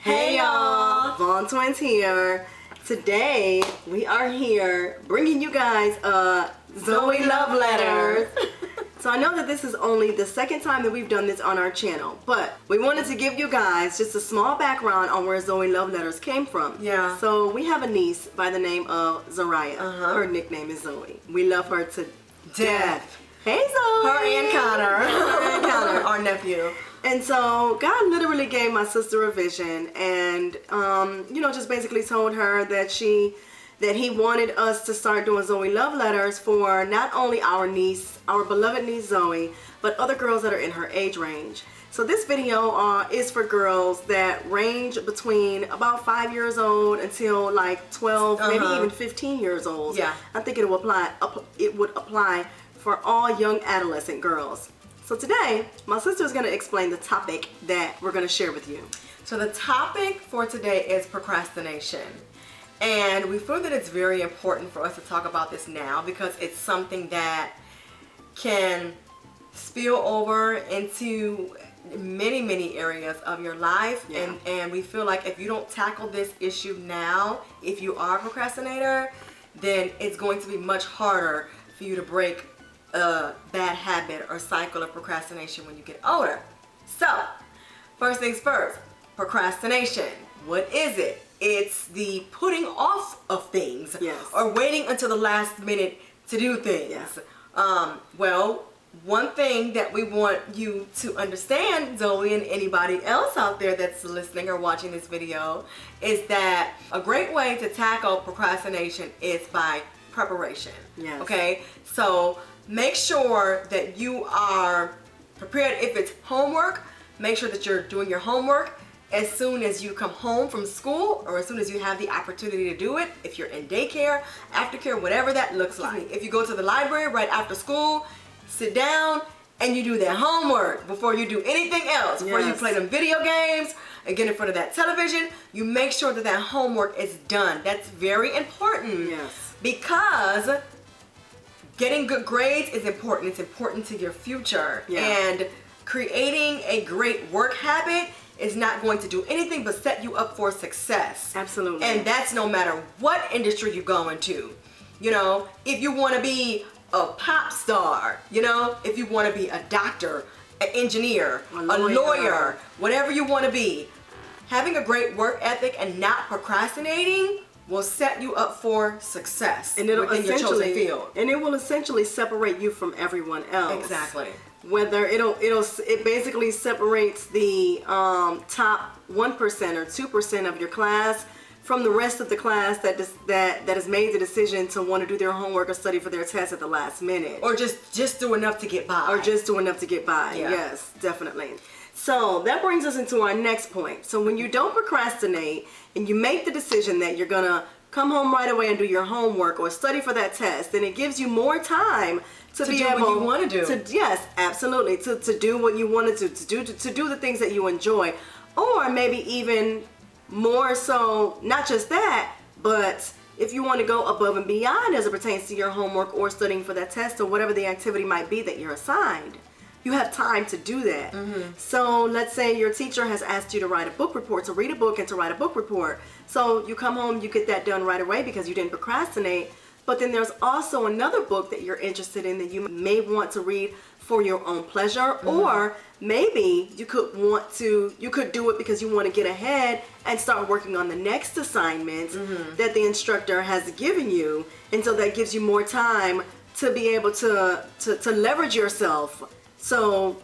Hey y'all, Vaughn Twins here. Today we are here bringing you guys Zoe love letters. So I know that this is only the second time that we've done this on our channel, but we wanted to give you guys just a small background on where Zoe love letters came from. Yeah. So we have a niece by the name of Zariah. Her nickname is Zoe. We love her to death. Hey Zoe. Her and Connor. Her and Connor. Our nephew. And so God literally gave my sister a vision, and just basically told her that he wanted us to start doing Zoe love letters for not only our niece, our beloved niece Zoe, but other girls that are in her age range. So this video is for girls that range between about 5 years old until like 12, maybe even 15 years old. Yeah. I think it would apply for all young adolescent girls. So today, my sister is going to explain the topic that we're going to share with you. So the topic for today is procrastination. And we feel that it's very important for us to talk about this now because it's something that can spill over into many areas of your life. Yeah. And we feel like if you don't tackle this issue now, if you are a procrastinator, then it's going to be much harder for you to break a bad habit or cycle of procrastination when you get older. So, first things first, procrastination. What is it? It's the putting off of things, yes, or waiting until the last minute to do things. Yeah. Well, one thing that we want you to understand, Zoe, and anybody else out there that's listening or watching this video, is that a great way to tackle procrastination is by preparation. Yes. Okay? So, make sure that you are prepared. If it's homework, make sure that you're doing your homework as soon as you come home from school, or as soon as you have the opportunity to do it. If you're in daycare, aftercare, whatever that looks like. If you go to the library right after school, sit down and you do that homework before you do anything else. Before you play them video games and get in front of that television, you make sure that that homework is done. That's very important. Yes. Because getting good grades is important. It's important to your future. Yeah. And creating a great work habit is not going to do anything but set you up for success. Absolutely. And that's no matter what industry you go into. You know, if you want to be a pop star, if you want to be a doctor, an engineer, a lawyer, whatever you want to be, having a great work ethic and not procrastinating will set you up for success and within your chosen field. And it will essentially separate you from everyone else. Exactly. Whether it basically separates the top 1% or 2% of your class from the rest of the class that has made the decision to want to do their homework or study for their test at the last minute, or just do enough to get by. Yeah. Yes, definitely. So that brings us into our next point. So when you don't procrastinate and you make the decision that you're gonna come home right away and do your homework or study for that test, then it gives you more time to be do able what you want to do. Yes, absolutely. To do what you want to do, to do the things that you enjoy, or maybe even more so, not just that, but if you want to go above and beyond as it pertains to your homework or studying for that test or whatever the activity might be that you're assigned, you have time to do that. So let's say your teacher has asked you to write a book report, to read a book and to write a book report. So you come home, you get that done right away because you didn't procrastinate. But then there's also another book that you're interested in that you may want to read for your own pleasure, or maybe you could do it because you want to get ahead and start working on the next assignment that the instructor has given you. And so that gives you more time to be able to leverage yourself so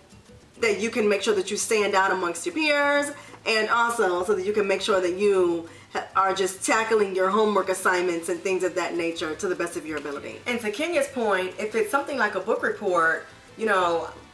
that you can make sure that you stand out amongst your peers, and also so that you can make sure that you are just tackling your homework assignments and things of that nature to the best of your ability. And to Kenya's point, if it's something like a book report,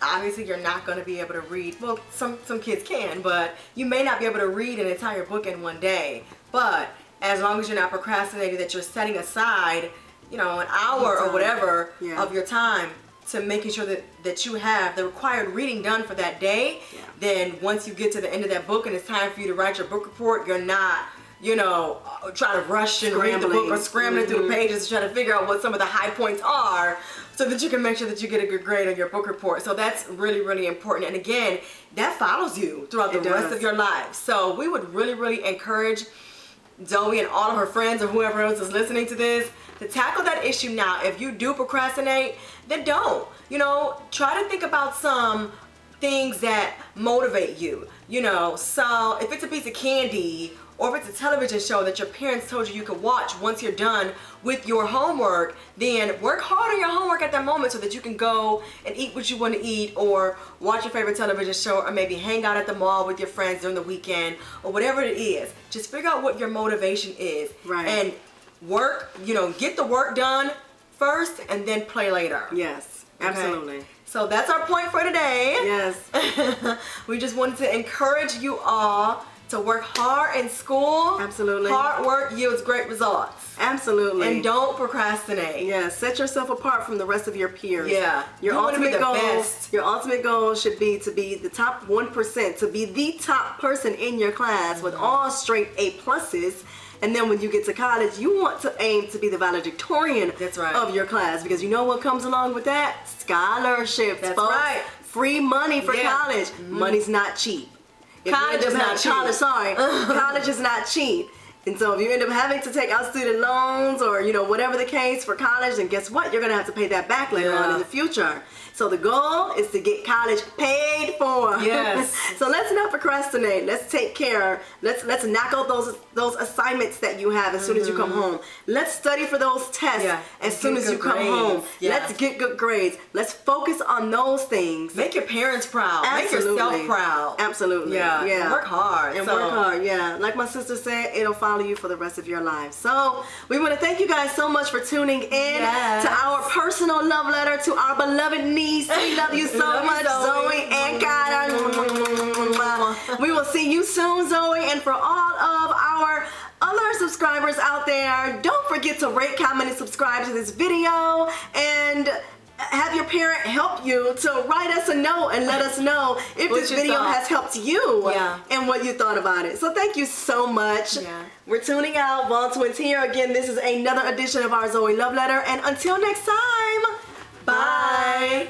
obviously you're not going to be able to read. Well, some kids can, but you may not be able to read an entire book in one day. But as long as you're not procrastinating, that you're setting aside, an hour or whatever of your time to making sure that you have the required reading done for that day, then once you get to the end of that book and it's time for you to write your book report, you're not try to rush and read the book or scrambling through the pages to try to figure out what some of the high points are so that you can make sure that you get a good grade on your book report. So that's really, really important. And again, that follows you throughout the rest of your life. So we would really, really encourage Zoe and all of her friends or whoever else is listening to this to tackle that issue now. If you do procrastinate, then don't. Try to think about some things that motivate you. So if it's a piece of candy or if it's a television show that your parents told you could watch once you're done with your homework, then work hard on your homework at that moment so that you can go and eat what you want to eat or watch your favorite television show or maybe hang out at the mall with your friends during the weekend or whatever it is. Just figure out what your motivation is. Right. And work, get the work done first and then play later. Yes, absolutely. Okay? So that's our point for today. Yes. We just wanted to encourage you all to work hard in school. Absolutely. Hard work yields great results. Absolutely. And don't procrastinate. Yeah, set yourself apart from the rest of your peers. Yeah. Your ultimate goal should be to be the top 1%, to be the top person in your class with all straight A+. And then when you get to college, you want to aim to be the valedictorian of your class, because you know what comes along with that? Scholarships, That's folks. right. Free money for college. Money's not cheap. College is not cheap. College is not cheap. And so if you end up having to take out student loans or, whatever the case for college, then guess what? You're going to have to pay that back later on in the future. So the goal is to get college paid for. Yes. So let's not procrastinate. Let's take care. Let's knock out those assignments that you have as soon as you come home. Let's study for those tests as soon as you come home. Let's get good grades. Let's focus on those things. Make your parents proud. Absolutely. Make yourself proud. Absolutely. Yeah. Yeah. And work hard. Work hard. Yeah. Like my sister said, it'll follow you for the rest of your life. So we want to thank you guys so much for tuning in to our personal love letter to our beloved niece. We love you so much, Zoe and Kyla. We will see you soon, Zoe. And for all of our other subscribers out there, don't forget to rate, comment, and subscribe to this video. And have your parent help you to write us a note and let us know if this video has helped you and what you thought about it. So thank you so much. We're tuning out. Vaughn Twins here. Again, this is another edition of our Zoe Love Letter. And until next time, bye.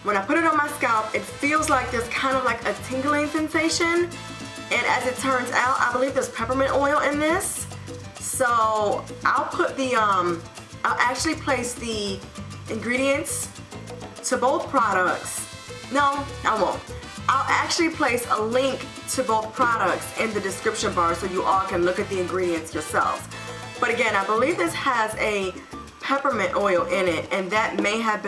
When I put it on my scalp, it feels like there's kind of like a tingling sensation. And as it turns out, I believe there's peppermint oil in this. So I'll put I'll actually place the ingredients to both products. No, I won't. I'll actually place a link to both products in the description bar so you all can look at the ingredients yourselves. But again, I believe this has a peppermint oil in it, and that may have been